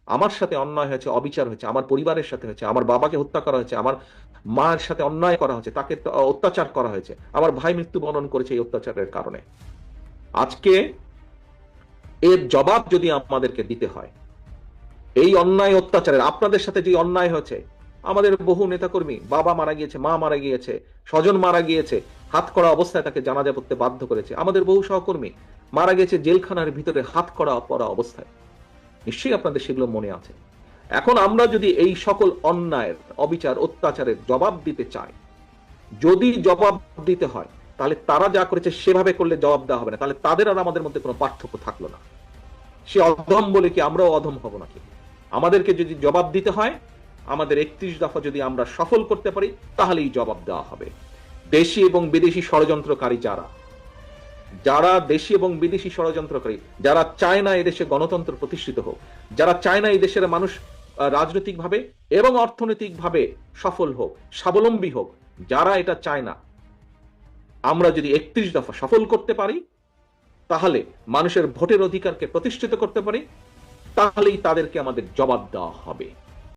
আমার সাথে অন্যায় হয়েছে, অবিচার হয়েছে, আমার পরিবারের সাথে হয়েছে, আমার বাবাকে হত্যা করা হয়েছে, আমার মায়ের সাথে অন্যায় করা হয়েছে, তাকে অত্যাচার করা হয়েছে, আমার ভাই মৃত্যুবরণ করেছে এই অত্যাচারের কারণে। আজকে এর জবাব যদি আমাদেরকে দিতে হয়, এই অন্যায় অত্যাচারের, আপনাদের সাথে যে অন্যায় হয়েছে, আমাদের বহু নেতাকর্মী, বাবা মারা গিয়েছে, মা মারা গিয়েছে, স্বজন মারা গিয়েছে, হাত করা অবস্থায় তাকে জানাজা পড়তে বাধ্য করেছে, আমাদের বহু সহকর্মী মারা গেছে জেলখানার ভিতরে হাত করা পড়া অবস্থায়। নিশ্চয়ই আপনাদের সেগুলো মনে আছে। এখন আমরা যদি এই সকল অন্যায়ের, অবিচার, অত্যাচারের জবাব দিতে চাই, যদি জবাব দিতে হয়, তাহলে তারা যা করেছে সেভাবে করলে জবাব দেওয়া হবে না, তাহলে তাদের আর আমাদের মধ্যে কোনো পার্থক্য থাকলো না। সে অধম বলে কি আমরাও অধম হব নাকি? আমাদেরকে যদি জবাব দিতে হয়, আমাদের 31 দফা যদি আমরা সফল করতে পারি, তাহলেই জবাব দেওয়া হবে। দেশি এবং বিদেশি ষড়যন্ত্রকারী যারা, যারা দেশি এবং বিদেশি ষড়যন্ত্রকারী, যারা চায় না এদেশে গণতন্ত্র প্রতিষ্ঠিত হোক, যারা চায় না এই দেশের মানুষ রাজনৈতিকভাবে এবং অর্থনৈতিকভাবে সফল হোক, স্বাবলম্বী হোক, যারা এটা চায় না, আমরা যদি 31 দফা সফল করতে পারি, তাহলে মানুষের ভোটের অধিকারকে প্রতিষ্ঠিত করতে পারি, তাহলেই তাদেরকে আমাদের জবাব দেওয়া হবে।